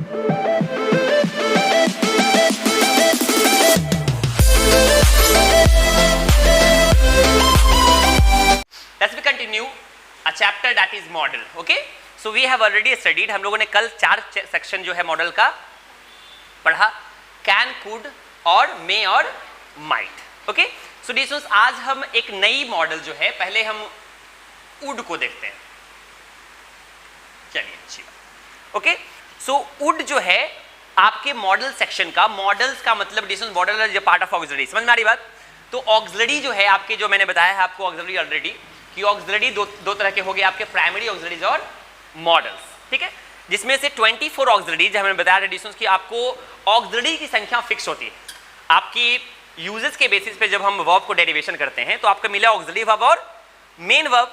Let's we continue a chapter that is model. Okay, so we have already studied, हम लोगों ने कल 4 section जो है मॉडल का पढ़ा, कैन, कुड और मे और माइट. ओके, सो डिस्टर्स आज हम एक नई मॉडल जो है, पहले हम वुड को देखते हैं. चलिए अच्छी बात. ओके, सो वुड जो है आपके मॉडल सेक्शन का, मॉडल्स का मतलब डिस्टर्स modal is part of auxiliary. समझ में आ रही बात? तो ऑक्सिलरी जो है आपके, जो मैंने बताया है आपको ऑक्सिलरी ऑलरेडी, कि ऑक्सिलरी दो तरह के हो गए आपके, प्राइमरी ऑक्सिलरीज और मॉडल्स. ठीक है, जिसमें से 24 ऑक्सिलरीज हमने बताया डिस्टेंस की आपको ऑक्सिलरी की संख्या फिक्स होती है. आपकी यूजेस के बेसिस पे जब हम वर्ब को डेरिवेशन करते हैं तो आपको मिला ऑक्सिलरी वर्ब और मेन वर्ब.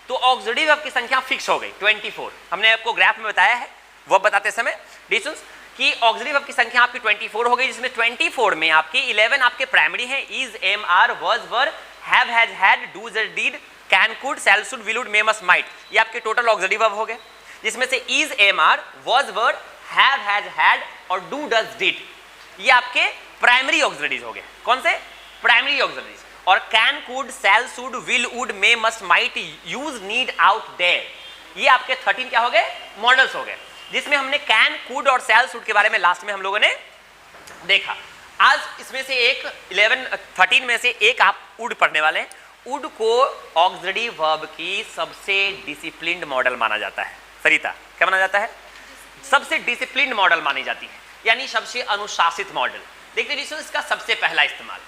तो ऑक्सिलरी वर्ब की संख्या फिक्स हो गई 24. हमने आपको ग्राफ में बताया है वर्ब बताते समय डिस्टेंस कि ऑक्सिलरी वर्ब की संख्या आपकी 24 हो गई, जिसमें 24 में आपकी 11 आपके प्राइमरी हैं, is, am, are, was, were, have, has, had, do, did, can, could, shall, should, will, would, may, must, might. ये आपके टोटल ऑक्सिलरी वर्ब हो गए, जिसमें से is, am, are, was, were, have, has, had और do, does, did ये आपके primary auxiliaries हो गए. कौन से? Primary auxiliaries. और can, could, shall, should, will, would, may, must, might, used, need, ought, dare ये आपके 13 क्या हो गए? मॉडल्स हो गए, जिसमें हमने कैन, कुड और शैल, शुड के बारे में लास्ट में हम लोगों ने देखा. आज इसमें से एक 13 में से एक आप वुड पढ़ने वाले हैं. वुड को ऑक्सिलरी वर्ब की सबसे डिसिप्लिन्ड मॉडल माना जाता है. सरिता, क्या माना जाता है? सबसे डिसिप्लिन्ड मॉडल मानी जाती है, यानी सबसे अनुशासित मॉडल. देखते हैं इसका सबसे पहला इस्तेमाल,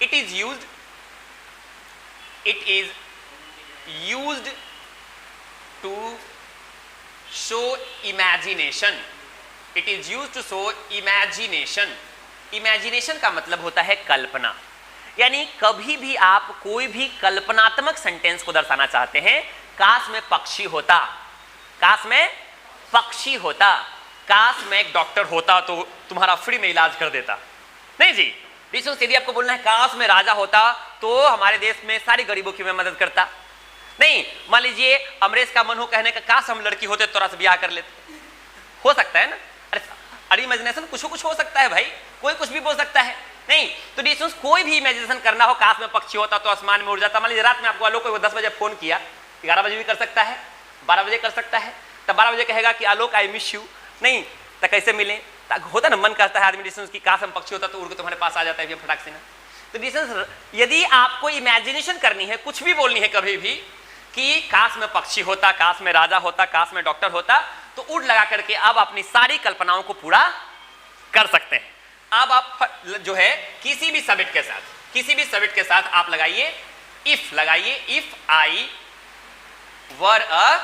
it is used to show imagination. It is used to show imagination. Imagination का मतलब होता है कल्पना, यानी कभी भी आप कोई भी कल्पनात्मक सेंटेंस को दर्शाना चाहते हैं, काश में पक्षी होता, काश में पक्षी होता, काश में एक डॉक्टर होता तो तुम्हारा फ्री में इलाज कर देता. नहीं जी, यदि आपको बोलना है काश में राजा होता तो हमारे देश में सारी गरीबों की मैं मदद करता. नहीं, मान लीजिए अमरीश का मन हो कहने का काश हम लड़की होते तो ब्याह कर लेते. हो सकता है ना? अरे इमेजिनेशन कुछ हो सकता है भाई, कोई कुछ भी बोल सकता है. नहीं तो डिस्टेंस कोई भी इमेजिनेशन करना हो, काश में पक्षी होता तो आसमान में उड़ जाता. मान लीजिए रात में आपको आलोक को 10 बजे फोन किया, 11 बजे भी कर सकता है, 12 बजे कर सकता है, तब 12 बजे कहेगा कि आलोक आई मिस यू. नहीं तो कैसे मिले? होता ना, मन करता है आदमी डिस्टेंस की काश हम पक्षी होता तो उड़ के तुम्हारे पास आ जाता है फटाक से ना. तो डिस्टेंस यदि आपको इमेजिनेशन करनी है, कुछ भी बोलनी है कभी भी कि काश में पक्षी होता, काश में राजा होता, काश में डॉक्टर होता, तो वुड लगा करके आप अपनी सारी कल्पनाओं को पूरा कर सकते हैं. अब आप जो है किसी भी सब्जेक्ट के साथ आप लगाइए इफ, लगाइए if I were a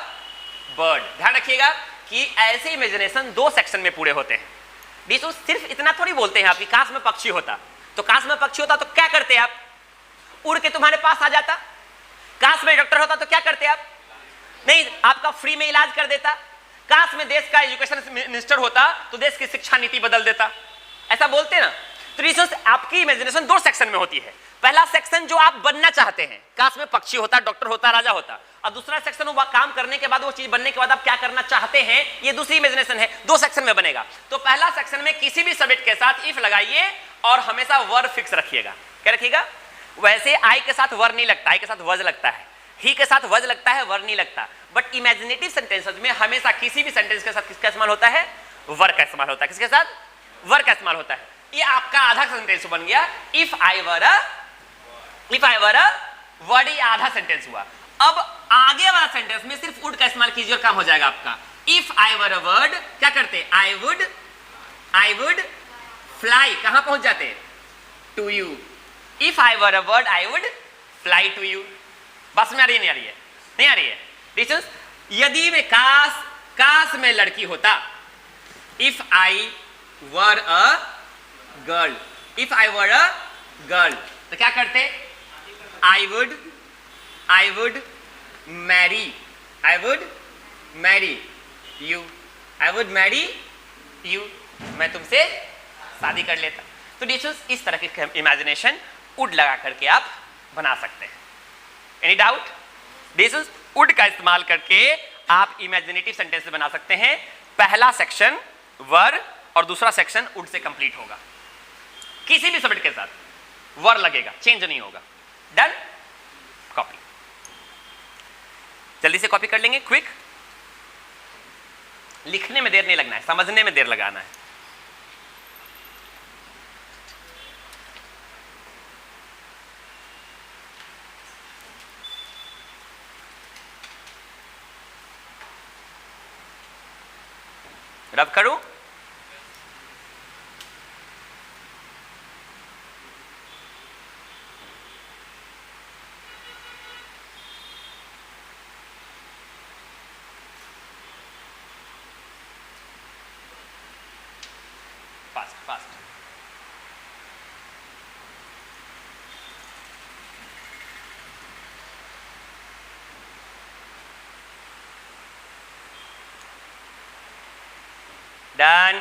bird. ध्यान रखिएगा कि ऐसे इमेजिनेशन 2 सेक्शन में पूरे होते हैं. डिसो सिर्फ इतना थोड़ी बोलते हैं आप कि काश में पक्षी होता, तो काश में पक्षी होता तो क्या करते आप? उड़ के तुम्हारे पास आ जाता. काश में डॉक्टर होता तो क्या करते आप? नहीं, आपका फ्री में इलाज कर देता. काश में देश का एजुकेशन मिनिस्टर होता तो देश की शिक्षा नीति बदल देता. ऐसा बोलते ना. तो रिसोर्स आपकी इमेजिनेशन 2 सेक्शन में होती है. पहला सेक्शन जो आप बनना चाहते हैं, काश में पक्षी होता, डॉक्टर होता, राजा होता, और दूसरा सेक्शन वो काम करने के बाद, वो चीज बनने के बाद आप क्या करना चाहते हैं, ये दूसरी इमेजिनेशन है. 2 सेक्शन में बनेगा. तो पहला सेक्शन में किसी भी सब्जेक्ट के साथ इफ लगाइए और हमेशा वर्ब फिक्स रखिएगा. क्या रखिएगा? वैसे आई के साथ वर्ब नहीं लगता, आई के साथ वज लगता है, ही के साथ वज लगता है, वर्ब नहीं लगता. बट इमेजिनेटिव सेंटेंसेस में हमेशा किसी भी सेंटेंस के साथ किसका इस्तेमाल होता है? वर्ब का इस्तेमाल होता है. किसके साथ? वर्ब का इस्तेमाल होता है. ये आपका आधा सेंटेंस बन गया. If I were a word, ये आधा सेंटेंस हुआ. अब आगे वाला सेंटेंस में सिर्फ वुड का इस्तेमाल कीजिए और काम हो जाएगा आपका. If I were a bird, क्या करते? I would fly. कहां पहुंच जाते? To you. If I were a bird I would fly to you. बस में आ रही है? नहीं आ रही है? नहीं आ रही है. डिस्टेंस यदि मैं काश में लड़की होता, if I were a girl, if I were a girl तो क्या करते? I would marry you. I would marry you, मैं तुमसे शादी कर लेता. तो डिस्टेंस इस तरह के इमेजिनेशन वुड लगा करके आप बना सकते हैं. Any doubt? डिस्टेंस वुड का इस्तेमाल करके आप इमेजिनेटिव सेंटेंस बना सकते हैं. पहला सेक्शन वर और दूसरा सेक्शन वुड से कंप्लीट होगा। किसी भी सब्जेक्ट के साथ वर लगेगा, चेंज नहीं होगा। Done, copy. जल्दी से कॉपी कर लेंगे, क्विक। लिखने में देर नहीं लगना है, समझने में देर लगाना है। रब करूं? Fast fast. डन।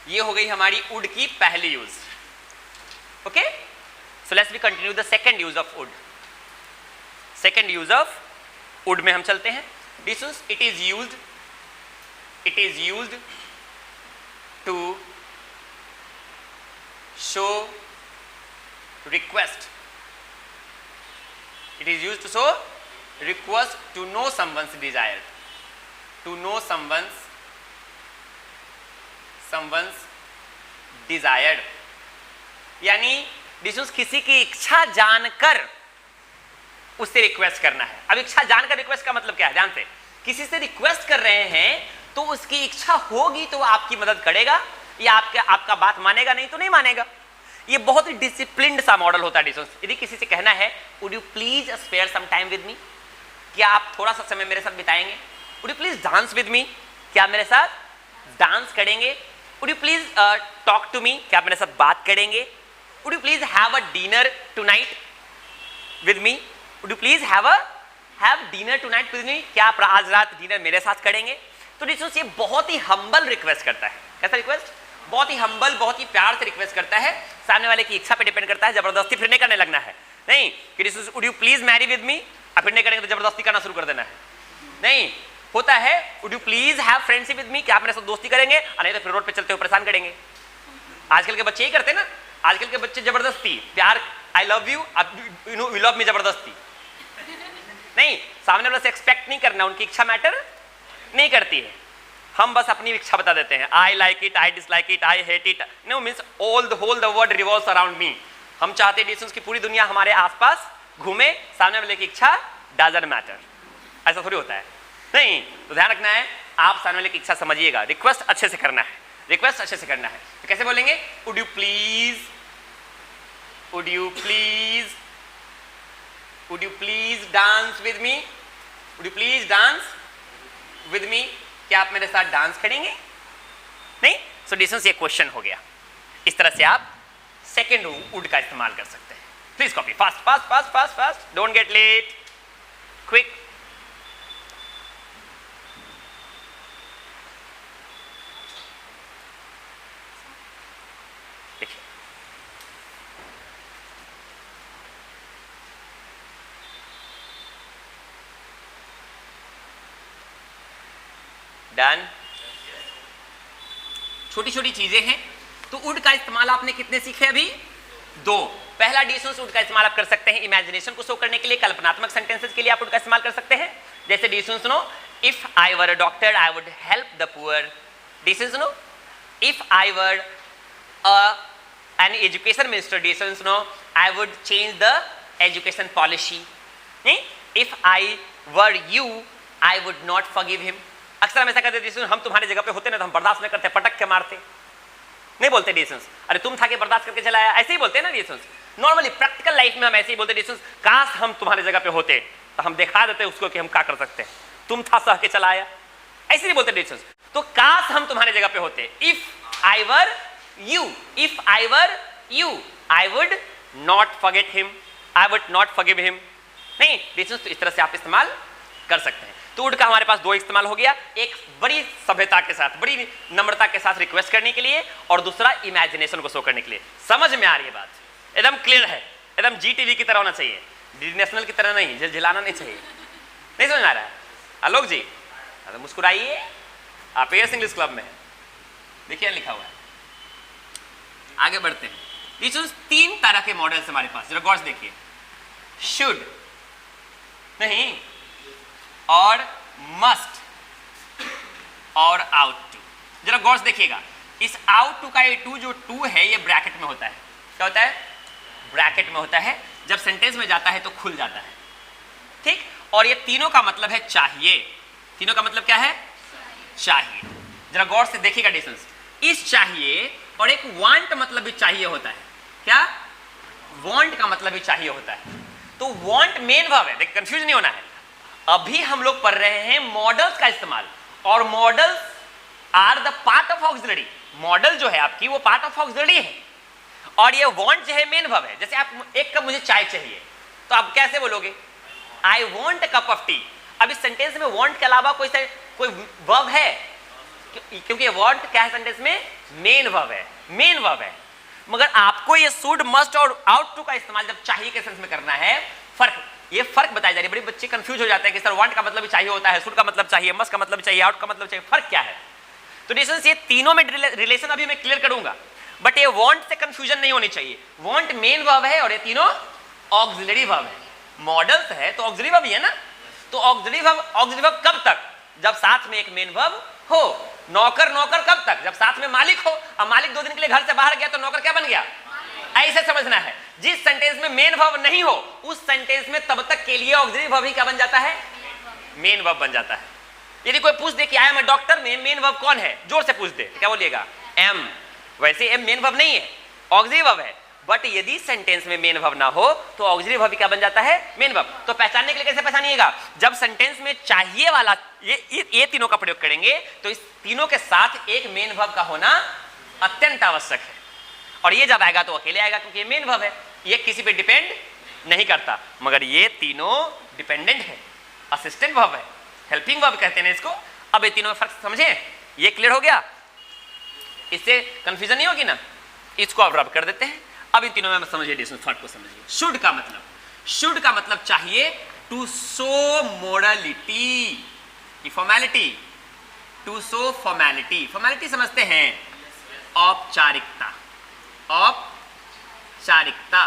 ये हो गई हमारी वुड की पहली use. Okay, so let's be continue the second use of wood. Second use of wood में हम चलते हैं। This is it is used to show request. It is used to show request to know someone's desire, to know someone's desired। यानी डिशंस किसी की इच्छा जानकर उससे रिक्वेस्ट करना है। अब इच्छा जानकर रिक्वेस्ट का मतलब क्या है? जानते, किसी से रिक्वेस्ट कर रहे हैं तो उसकी इच्छा होगी तो वो आपकी मदद करेगा या आपका बात मानेगा, नहीं तो नहीं मानेगा। ये बहुत ही डिसिप्लिन्ड सा मॉडल होता है डिशंस। यदि किसी से कहना है would you please spare some time with me, क्या आप थोड़ा सा समय मेरे साथ बिताएंगे? Would you please dance with me? क्या आप मेरे साथ डांस करेंगे? Would you please talk to me? क्या आप मेरे साथ बात करेंगे? Would you please have a dinner tonight with me? Would you please have dinner tonight with me? क्या आप आज रात डिनर मेरे साथ करेंगे? तो डिशंस ये बहुत ही हम्बल रिक्वेस्ट करता है। कैसा रिक्वेस्ट? बहुत ही हम्बल, बहुत ही प्यार से रिक्वेस्ट करता है। सामने वाले की इच्छा पे डिपेंड करता है। जबरदस्ती फिर नहीं करने लगना है, नहीं कि डिशंस would you please marry with me, आप फिर नहीं करेंगे तो जबरदस्ती करना शुरू कर देना है। नहीं होता है would you please have friendship with me, क्या आप मेरे साथ दोस्ती करेंगे, नहीं तो फिर रोड पे चलते हुए परेशान करेंगे। आजकल के बच्चे यही करते हैं ना। आजकल के बच्चे जबरदस्ती प्यार, I love you, you know you love me, जबरदस्ती नहीं। सामने वाले से एक्सपेक्ट नहीं करना, उनकी इच्छा मैटर नहीं करती है। हम बस अपनी इच्छा बता देते हैं, I like it, I dislike it, I hate it, no means all the world revolves around me. हम चाहते हैं डिशंस की पूरी दुनिया हमारे आसपास घूमे, सामने वाले की इच्छा डजंट मैटर। ऐसा थोड़ी होता है, नहीं। तो ध्यान रखना है, आप सामने वाले की इच्छा समझिएगा। रिक्वेस्ट अच्छे से करना है, रिक्वेस्ट अच्छे से करना है। तो कैसे बोलेंगे? Would you please, would you please, would you please dance with me, would you please dance with me, क्या आप मेरे साथ डांस करेंगे? नहीं। सो डिशंस ये क्वेश्चन हो गया। इस तरह से आप सेकेंड वुड का इस्तेमाल कर सकते हैं। Please copy, fast fast fast fast fast, don't get late, quick. Done. छोटी छोटी चीजें हैं। तो वुड का इस्तेमाल आपने कितने सीखे अभी? 2। पहला डिशंस वुड का इस्तेमाल आप कर सकते हैं इमेजिनेशन को शो करने के लिए, कल्पनात्मक सेंटेंसेस के लिए आप वुड का इस्तेमाल कर सकते हैं। जैसे डिशंस no, if I were a doctor I would help the poor. डिशंस no, if I were an education minister, डिशंस no, I would change the education policy. नहीं, if I were you I would not forgive him. अक्सर हम ऐसा कहते हैं, हम तुम्हारी जगह पे होते ना तो हम बर्दाश्त नहीं करते, पटक के मारते। नहीं बोलते डिशंस, अरे तुम था के बर्दाश्त करके चलाया, ऐसे ही बोलते हैं ना डिशंस। नॉर्मली प्रैक्टिकल लाइफ में हम ऐसे ही बोलते डिशंस, काश हम तुम्हारी जगह पे होते तो हम दिखा देते उसको कि हम क्या कर सकते हैं, तुम था सह के चलाया, ऐसे ही बोलते डिशंस। तो काश हम तुम्हारी जगह पे होते, if I were you, if I were you I would not forget him, I would not forgive him. नहीं डिशंस, तो इस तरह से आप इस्तेमाल कर सकते हैं। तो वुड का हमारे पास 2 इस्तेमाल हो गया, एक बड़ी सभ्यता के साथ, बड़ी नम्रता के साथ रिक्वेस्ट करने के लिए, और दूसरा इमेजिनेशन को शो करने के लिए। समझ में आ रही है बात? एकदम क्लियर है, एकदम GTV की तरह होना चाहिए, डी नेशनल की तरह नहीं, झिलझिलाना नहीं चाहिए। नहीं समझ में आ रहा है आलोक जी? तो मुस्कुराइए, आप एयर्स इंग्लिश क्लब में हैं, देखिए लिखा हुआ है। आगे बढ़ते हैं। ये 3 तरह के मॉडल्स हमारे पास, जरा गौर से देखिए, शुड नहीं और मस्ट और आउट टू। जरा गौर से देखिएगा, इस आउट टू का ये टू जो टू है ये ब्रैकेट में होता है। क्या होता है? ब्रैकेट में होता है। जब सेंटेंस में जाता है तो खुल जाता है, ठीक। और ये तीनों का मतलब है चाहिए। तीनों का मतलब क्या है? चाहिए। जरा गौर से देखिएगा डिफरेंस, इस चाहिए और एक वांट मतलब भी चाहिए होता है। क्या? वांट का मतलब भी चाहिए होता है। तो वांट मेन वर्ब है, देख कंफ्यूज नहीं होना है। अभी हम लोग पढ़ रहे हैं मॉडल्स का इस्तेमाल, और models are the part of auxiliary. Model जो है आपकी वो पार्ट ऑफ ऑक्सिलरी है, और ये वांट जो है मेन वर्ब है। जैसे आप एक कप मुझे चाय चाहिए, तो आप कैसे बोलोगे? I want a cup of T. अब इस सेंटेंस में वांट के अलावा कोई वर्ब है? क्योंकि वांट क्या है सेंटेंस में? मेन वर्ब है, मेन वर्ब है। मगर आपको ये शुड, मस्ट और आउट टू का इस्तेमाल जब चाहिए के सेंस में करना है, ये फर्क बताई जा रही है। बड़े बच्चे कंफ्यूज हो जाते हैं कि सर वांट का मतलब भी चाहिए होता है, शुड का मतलब चाहिए, मस्ट का मतलब चाहिए, आउट का मतलब चाहिए, फर्क क्या है? तो डिफरेंस ये तीनों में रिलेशन अभी मैं क्लियर करूंगा, बट ये वांट से कंफ्यूजन नहीं होनी चाहिए। वांट मेन वर्ब है और ये तीनों ऑक्सिलरी वर्ब है। मॉडल्स है तो ऑक्सिलरी वर्ब ही है ना। तो ऑक्सिलरी वर्ब कब तक? जब साथ में एक मेन वर्ब हो। नौकर नौकर कब तक? जब साथ में मालिक हो। अब मालिक 2 दिन के लिए घर से बाहर गया तो नौकर क्या बन गया? ऐसे समझना है। जिस सेंटेंस में मेन वर्ब नहीं हो उस सेंटेंस में तब तक के लिए ऑक्सिलरी वर्ब ही क्या बन जाता है? मेन वर्ब बन जाता है। यदि कोई पूछ दे कि आई एम अ डॉक्टर में मेन वर्ब कौन है, जोर से पूछ दे, क्या बोलिएगा? एम। वैसे एम मेन वर्ब नहीं है, ऑक्सिलरी वर्ब है। बट यदि सेंटेंस में मेन वर्ब ना हो तो ऑक्सिलरी वर्ब क्या बन जाता है? Main verb. तो पहचानने के लिए कैसे पहचानिएगा? जब सेंटेंस में चाहिए वाला ये तीनों का प्रयोग करेंगे तो इस तीनों के साथ एक मेन वर्ब का होना अत्यंत आवश्यक है। और ये जब आएगा तो अकेले आएगा, क्योंकि ये मेन वर्ब है, ये किसी पे डिपेंड नहीं करता। मगर ये तीनों डिपेंडेंट है, असिस्टेंट वर्ब है, हेल्पिंग वर्ब कहते हैं इसको। अब ये तीनों में फर्क समझे? ये क्लियर हो गया? इससे कंफ्यूजन नहीं होगी ना। इसको अब रब कर देते हैं। अब इन तीनों में समझिए डिफरेंस, फर्क को समझिए। शुड का मतलब चाहिए, to show modality, formality, to show formality. Formality समझते हैं? औपचारिकता, औपचारिकता,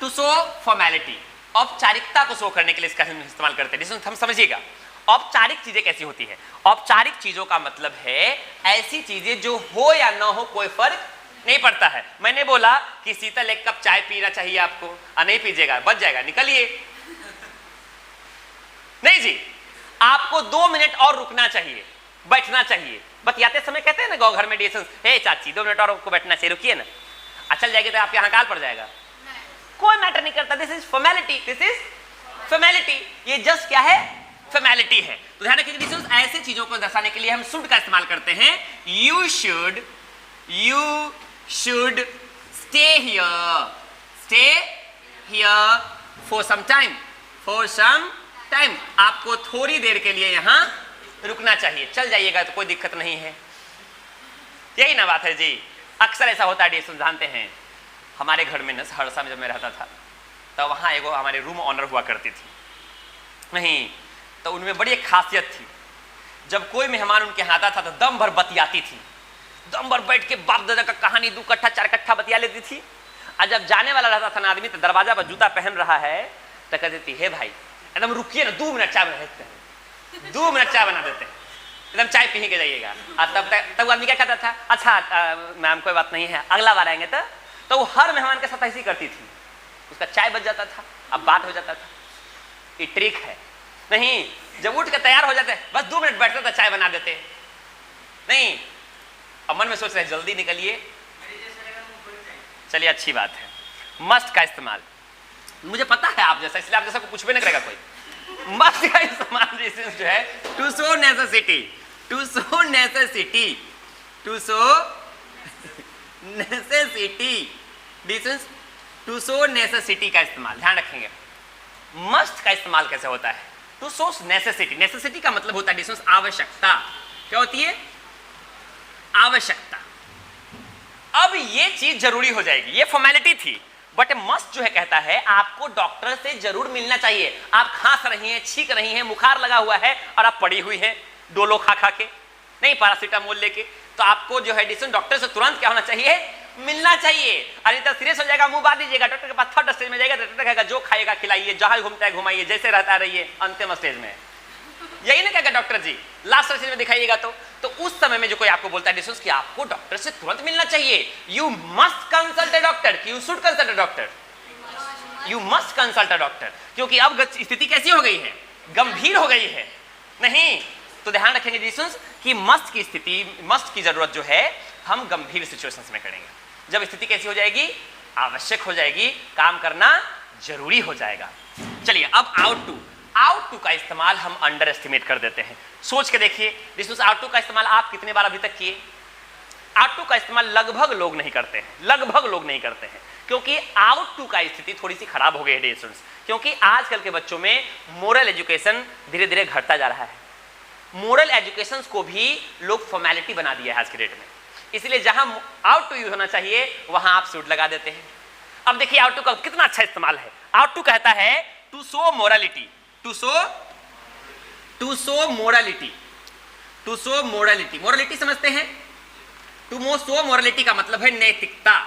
टू शो फॉर्मेलिटी। औपचारिकता को शो करने के लिए इसका हम इस्तेमाल करते हैं। हम समझिएगा औपचारिक चीजें कैसी होती है। औपचारिक चीजों का मतलब है ऐसी चीजें जो हो या ना हो कोई फर्क नहीं पड़ता है। मैंने बोला कि शीतल 1 कप चाय पीना चाहिए आपको, नहीं पीजिएगा, बच जाएगा, निकलिए। नहीं जी, आपको 2 मिनट और रुकना चाहिए, बैठना चाहिए। बतियाते समय कहते हैं ना गाँव घर में डिशंस, हे चाची 2 मिनट और आपको बैठना चाहिए, रुकिए ना। अच्छा जाएगी तो आपके यहाँ काल पड़ जाएगा, कोई मैटर नहीं करता। This is formality, this is formality. ये जस्ट क्या है? फॉर्मेलिटी है। तो ध्यान रखिए, ऐसी चीजों को दर्शाने के लिए हम शुड का इस्तेमाल करते हैं। You should stay here for some time. आपको थोड़ी देर के लिए यहां रुकना चाहिए, चल जाइएगा तो कोई दिक्कत नहीं है। यही ना बात है जी। अक्सर ऐसा होता है, डिशन जानते हैं, हमारे घर में ना सहरसा में जब मैं रहता था तो वहाँ एगो हमारे रूम ऑनर हुआ करती थी। नहीं तो उनमें बड़ी एक खासियत थी, जब कोई मेहमान उनके यहाँ आता था तो दम भर बतियाती थी, दम भर बैठ के बाप दादा का कहानी 2 कट्ठा 4 कट्ठा बतिया लेती थी। और जब जाने वाला रहता था ना आदमी, तो दरवाजा पर जूता पहन रहा है तो कहती थी, हे भाई एकदम रुकिए ना, 2 मिनट चाय बना देते हैं, 2 मिनट चाय बना देते हैं, एकदम चाय पी के जाइएगा। और तब आदमी क्या कहता था? अच्छा मैम कोई बात नहीं है, अगला बार आएंगे। तो वो हर मेहमान के साथ ऐसी करती थी, उसका चाय बच जाता था, अब बात हो जाता था। ये ट्रिक है। नहीं, जब उठ के तैयार हो जाते बस 2 मिनट बैठते तो चाय बना देते। नहीं, अब मन में सोच रहे जल्दी निकलिए। चलिए अच्छी बात है। मस्ट का इस्तेमाल, मुझे पता है आप जैसा, इसलिए आप जैसा को कुछ भी नहीं करेगा कोई। मस्ट का इस्तेमाल जो है to show necessity, to show necessity, to show necessity, distance to show necessity का इस्तेमाल ध्यान रखेंगे। मस्ट का इस्तेमाल कैसे होता है? To show necessity. नेसेसिटी का मतलब होता है डिस्टेंस आवश्यकता। क्या होती है? आवश्यकता। अब ये चीज जरूरी हो जाएगी। ये फॉर्मेलिटी थी, बट मस्ट जो है कहता है आपको डॉक्टर से जरूर मिलना चाहिए। आप खांस रही हैं, छींक रही हैं, बुखार लगा हुआ है और आप पड़ी हुई हैं डोलो खा खा के, नहीं पैरासीटामोल लेके, तो आपको जो है डिसीजन डॉक्टर से तुरंत क्या होना चाहिए, मिलना चाहिए। अरे तो सीरियस हो जाएगा, मुंह बांध दीजिएगा, डॉक्टर के पास थर्ड स्टेज में जाएगा, डॉक्टर कहेगा जो खाएगा खिलाइए, जहां घूमता है घुमाइए, जैसे रहता रहिए, अंतिम स्टेज में यही ना कहेगा डॉक्टर जी, लास्ट स्टेज में दिखाइएगा। तो उस समय में जो कोई आपको बोलता है डिसीजन कि आपको डॉक्टर से तुरंत मिलना चाहिए, you must consult a doctor, you should consult a doctor, you must consult a doctor, क्योंकि अब स्थिति कैसी हो गई है, गंभीर हो गई है। नहीं तो ध्यान रखेंगे डिसीजंस कि मस्ट की स्थिति, मस्ट की जरूरत जो है हम गंभीर सिचुएशंस में करेंगे। जब स्थिति कैसी हो जाएगी, आवश्यक हो जाएगी, काम करना जरूरी हो जाएगा। चलिए अब आउट टू का इस्तेमाल हम अंडर एस्टिमेट कर देते हैं। सोच के देखिए डिसीजंस, आउट टू का इस्तेमाल आप कितने बार अभी तक किए? आउट टू का इस्तेमाल लगभग लोग नहीं करते हैं, लगभग लोग नहीं करते हैं, क्योंकि आउट टू का स्थिति थोड़ी सी खराब हो गई है डिसीजंस, क्योंकि आजकल के बच्चों में मोरल एजुकेशन धीरे धीरे घटता जा रहा है। मोरल एजुकेशन को भी लोग फॉर्मेलिटी बना दिया है आज के डेट में, इसलिए जहां आउट टू यूज होना चाहिए वहां आप शुड लगा देते हैं। अब देखिए आउट टू का कितना अच्छा इस्तेमाल है। आउट टू कहता है to show morality, to show morality, to show morality. Morality समझते हैं? टू शो मोरालिटी का मतलब है नैतिकता,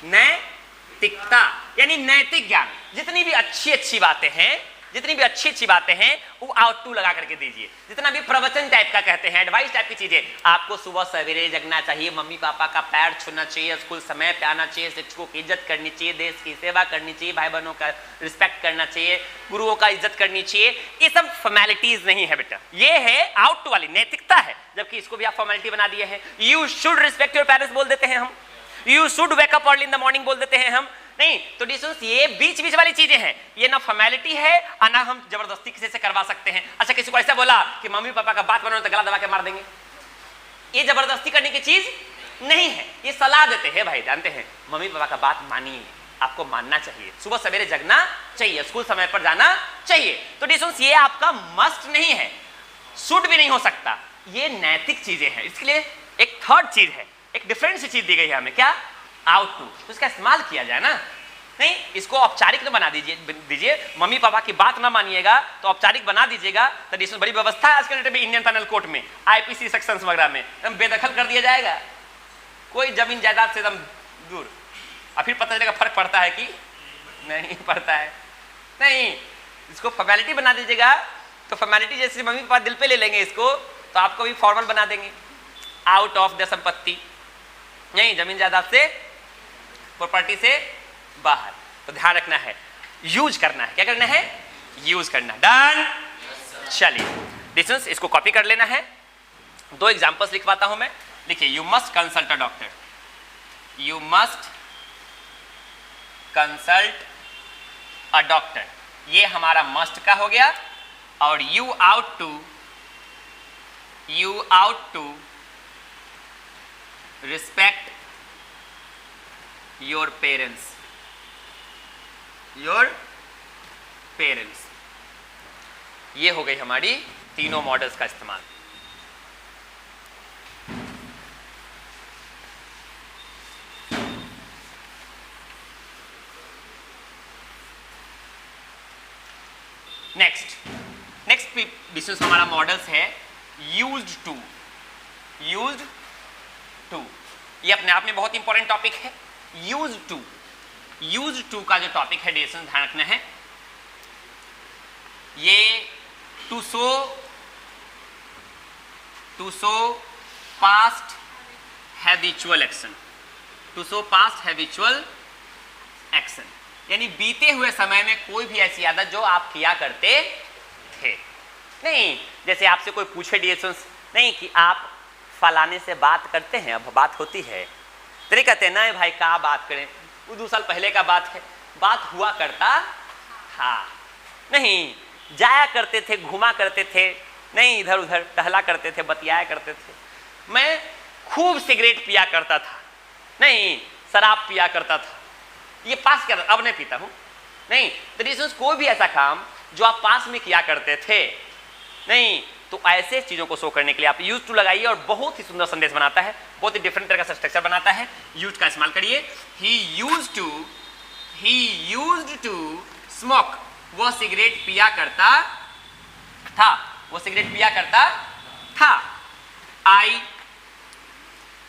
नैतिकता यानी नैतिक ज्ञान। जितनी भी अच्छी बातें हैं, जितनी भी अच्छी बातें हैं वो आउट टू लगा करके दीजिए। जितना भी प्रवचन टाइप का कहते हैं, एडवाइस टाइप की चीजें, आपको सुबह सवेरे जगना चाहिए, मम्मी पापा का पैर छूना चाहिए, स्कूल समय पे आना चाहिए, शिक्षकों की इज्जत करनी चाहिए, देश की सेवा करनी चाहिए, भाई बहनों का रिस्पेक्ट करना चाहिए, गुरुओं का इज्जत करनी चाहिए, ये सब फॉर्मेलिटीज नहीं है बेटा, ये है आउट टू वाली नैतिकता है। जबकि इसको भी आप फॉर्मेलिटी बना दिए हैं। You should respect your parents बोल देते हैं हम, you should wake up early in the morning बोल देते हैं हम। नहीं तो डिसीजंस ये बीच बीच वाली चीजें हैं, ये ना फॉर्मेलिटी है और ना हम जबरदस्ती किसी से करवा सकते हैं। अच्छा किसी को ऐसा बोला कि मम्मी पापा का बात बनाओ तो गला दबा के मार देंगे, ये जबरदस्ती करने की चीज नहीं है, ये सलाह देते हैं। भाई जानते हैं मम्मी पापा का बात मानिए, आपको मानना चाहिए, सुबह सवेरे जगना चाहिए, स्कूल समय पर जाना चाहिए। तो डिसीजंस ये आपका मस्ट नहीं है, शुड भी नहीं हो सकता, ये नैतिक चीजें हैं। इसके लिए एक थर्ड चीज है, एक डिफरेंट सी चीज दी गई है हमें, क्या? Ought to. तो इसका इस्तेमाल किया जाए ना, नहीं इसको औपचारिक न बना दीजिए। मम्मी पापा की बात ना मानिएगा तो औपचारिक बना दीजिएगा। तो इसमें बड़ी व्यवस्था है आजकल डेट में, इंडियन पैनल कोर्ट में, आईपीसी सेक्शंस वगैरह में एकदम बेदखल कर दिया जाएगा, कोई जमीन जायदाद से एकदम दूर। और फिर पता चलेगा फर्क पड़ता है कि नहीं पड़ता है। नहीं, इसको फॉर्मेलिटी बना दीजिएगा, तो फॉर्मेलिटी जैसे मम्मी पापा दिल पे ले लेंगे इसको, तो आपको भी फॉर्मल बना देंगे। आउट ऑफ द संपत्ति, नहीं जमीन जायदाद से, प्रॉपर्टी से बाहर। तो ध्यान रखना है, यूज करना है। क्या करना है? यूज करना। डन। चलिए डिसीजंस इसको कॉपी कर लेना है। दो एग्जांपल्स लिखवाता हूं मैं। देखिए, you must consult a doctor, you must consult a doctor, ये हमारा मस्ट का हो गया। और you ought to respect your parents, ये हो गई हमारी तीनों मॉडल्स का इस्तेमाल। नेक्स्ट डिसीजंस हमारा मॉडल्स है यूज्ड टू। ये अपने आप में बहुत इंपॉर्टेंट टॉपिक है। यूज्ड टू का जो टॉपिक है डिसीजन ध्यान रखना है, ये to show past habitual action, to show past habitual action, यानी बीते हुए समय में कोई भी ऐसी आदत जो आप किया करते थे। नहीं, जैसे आपसे कोई पूछे डिसीजंस, नहीं कि आप फलाने से बात करते हैं, अब बात होती है तो नहीं कहते ना भाई क्या बात करें, वो 2 साल पहले का बात है, बात हुआ करता था। नहीं, जाया करते थे, घुमा करते थे, नहीं इधर उधर टहला करते थे, बतियाया करते थे। मैं खूब सिगरेट पिया करता था, नहीं शराब पिया करता था, ये पास किया, अब नहीं पीता हूं। नहीं, तो डिसीजंस कोई भी ऐसा काम जो आप पास में किया करते थे, नहीं तो ऐसे चीजों को शो करने के लिए आप यूज टू लगाइए और बहुत ही सुंदर संदेश बनाता है, बहुत ही डिफरेंट तरह का स्ट्रक्चर बनाता है। यूज का इस्तेमाल करिए। He he used to smoke, वो सिगरेट पिया करता था, वो सिगरेट पिया करता था। I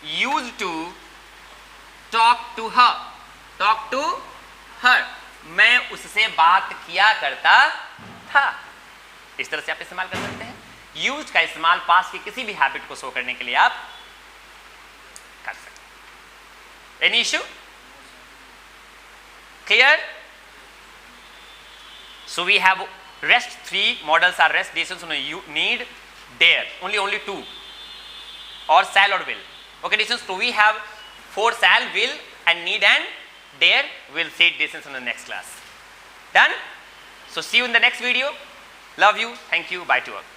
used to talk to her, talk to her, मैं उससे बात किया करता था। इस तरह से आप इस्तेमाल कर सकते हैं। यूज का इस्तेमाल पास्ट की किसी भी हैबिट को शो करने के लिए आप कर सकते हैं। Any issue? Clear? So we have rest, 3 models are rest decisions on you need, dare, only 2, or shall or will. Okay, decisions. So we have 4 shall, will and need and dare. We'll see decisions in the next class. Done? So see you in the next video. Love you. Thank you. Bye to all.